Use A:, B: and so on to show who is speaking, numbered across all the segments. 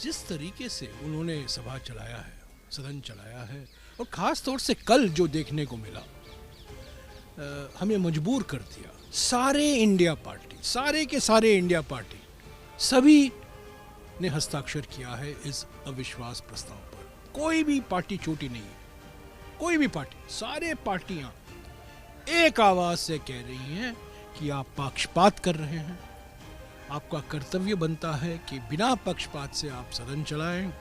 A: जिस तरीके से उन्होंने सभा चलाया है, सदन चलाया है, और ख़ास तौर से कल जो देखने को मिला, हमें मजबूर कर दिया। सारे इंडिया पार्टी, सारे के सारे इंडिया पार्टी, सभी ने हस्ताक्षर किया है इस अविश्वास प्रस्ताव पर। कोई भी पार्टी छोटी नहीं है, कोई भी पार्टी, सारे पार्टियां एक आवाज से कह रही हैं कि आप पक्षपात कर रहे हैं। आपका कर्तव्य बनता है कि बिना पक्षपात से आप सदन चलाएं।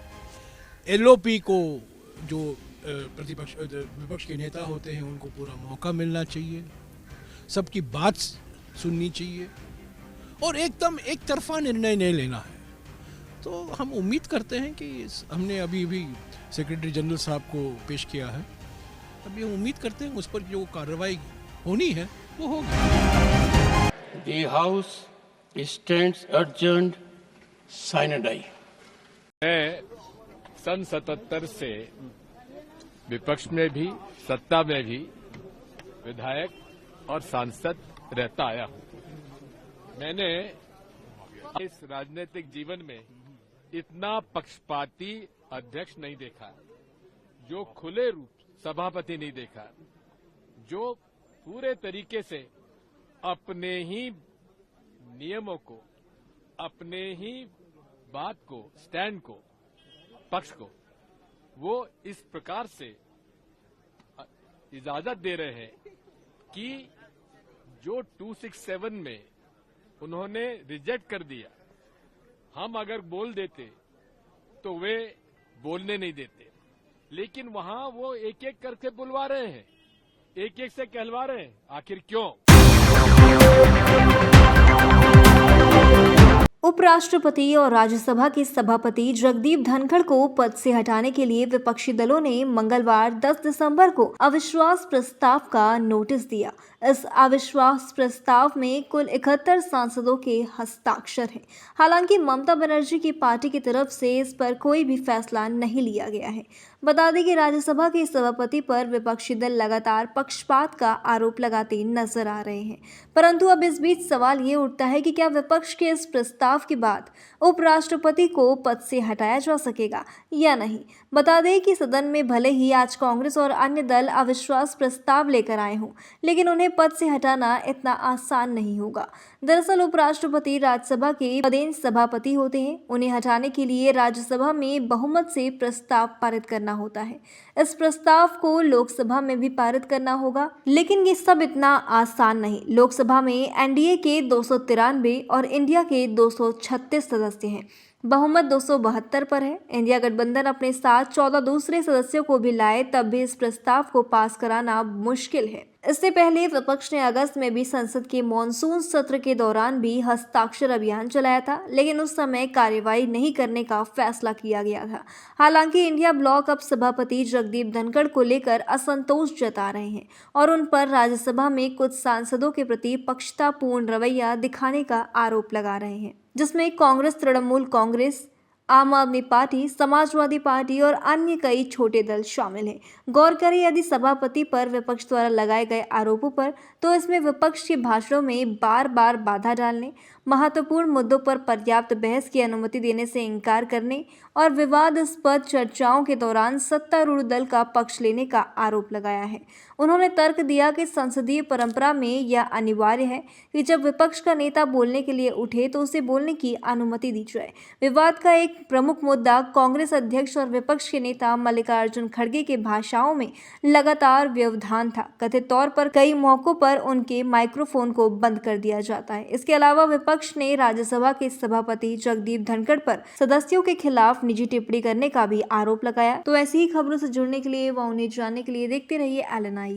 A: एलओपी को जो विपक्ष के नेता होते हैं उनको पूरा मौका मिलना चाहिए, सबकी बात सुननी चाहिए और एकदम एक तरफा निर्णय नहीं लेना है। तो हम उम्मीद करते हैं कि हमने अभी सेक्रेटरी जनरल साहब को पेश किया है, अभी हम उम्मीद करते हैं उस पर जो कार्रवाई होनी है वो होगी।
B: The House stands adjourned sine die।
C: मैं सन 77 से विपक्ष में भी सत्ता में भी विधायक और सांसद रहता आया हूं। मैंने इस राजनीतिक जीवन में इतना पक्षपाती अध्यक्ष नहीं देखा, जो खुले रूप सभापति नहीं देखा, जो पूरे तरीके से अपने ही नियमों को, अपने ही बात को, स्टैंड को, पक्ष को वो इस प्रकार से इजाजत दे रहे हैं कि जो 267 में उन्होंने रिजेक्ट कर दिया, हम अगर बोल देते तो वे बोलने नहीं देते, लेकिन वहां वो एक एक करके बुलवा रहे हैं, एक एक से कहलवा रहे हैं। आखिर क्यों?
D: उपराष्ट्रपति और राज्यसभा के सभापति जगदीप धनखड़ को पद से हटाने के लिए विपक्षी दलों ने मंगलवार 10 दिसंबर को अविश्वास प्रस्ताव का नोटिस दिया। इस अविश्वास प्रस्ताव में कुल 71 सांसदों के हस्ताक्षर हैं। हालांकि ममता बनर्जी की पार्टी की तरफ से इस पर कोई भी फैसला नहीं लिया गया है। बता दें कि राज्यसभा के सभापति पर विपक्षी दल लगातार पक्षपात का आरोप लगाते नजर आ रहे हैं, परंतु अब इस बीच सवाल ये उठता है कि क्या विपक्ष के इस प्रस्ताव के बाद उपराष्ट्रपति को पद से हटाया जा सकेगा या नहीं। बता दें कि सदन में भले ही आज कांग्रेस और अन्य दल अविश्वास प्रस्ताव लेकर आए हों, लेकिन उन्हें पद से हटाना इतना आसान नहीं होगा। दरअसल उपराष्ट्रपति राज्यसभा के पदेन सभापति होते हैं। उन्हें हटाने के लिए राज्यसभा में बहुमत से प्रस्ताव पारित करना होता है। इस प्रस्ताव को लोकसभा में भी पारित करना होगा, लेकिन ये सब इतना आसान नहीं। लोकसभा में एनडीए के 293 और इंडिया के 236 सदस्य हैं। बहुमत 272 पर है। इंडिया गठबंधन अपने साथ 14 दूसरे सदस्यों को भी लाए, तब भी इस प्रस्ताव को पास कराना मुश्किल है। इससे पहले विपक्ष ने अगस्त में भी संसद के मॉनसून सत्र के दौरान भी हस्ताक्षर अभियान चलाया था, लेकिन उस समय कार्यवाही नहीं करने का फैसला किया गया था। हालांकि इंडिया ब्लॉक अब सभापति जगदीप धनखड़ को लेकर असंतोष जता रहे हैं और उन पर राज्यसभा में कुछ सांसदों के प्रति पक्षतापूर्ण रवैया दिखाने का आरोप लगा रहे हैं, जिसमें कांग्रेस, तृणमूल कांग्रेस, आम आदमी पार्टी, समाजवादी पार्टी और अन्य कई छोटे दल शामिल हैं। गौर करें, यदि सभापति पर विपक्ष द्वारा लगाए गए आरोपों पर, तो इसमें विपक्ष के भाषणों में बार बार बाधा डालने, महत्वपूर्ण मुद्दों पर पर्याप्त बहस की अनुमति देने से इनकार करने और विवादास्पद चर्चाओं के दौरान सत्तारूढ़ दल का पक्ष लेने का आरोप लगाया है। उन्होंने तर्क दिया कि संसदीय परंपरा में यह अनिवार्य है कि जब विपक्ष का नेता बोलने के लिए उठे तो उसे बोलने की अनुमति दी जाए। विवाद का एक प्रमुख मुद्दा कांग्रेस अध्यक्ष और विपक्ष के नेता मल्लिकार्जुन खड़गे के भाषाओं में लगातार व्यवधान था। कथित तौर पर कई मौकों पर उनके माइक्रोफोन को बंद कर दिया जाता है। इसके अलावा विपक्ष ने राज्यसभा के सभापति जगदीप धनखड़ पर सदस्यों के खिलाफ निजी टिप्पणी करने का भी आरोप लगाया। तो ऐसी ही खबरों से जुड़ने के लिए व उन्हें जानने के लिए देखते रहिए LNI।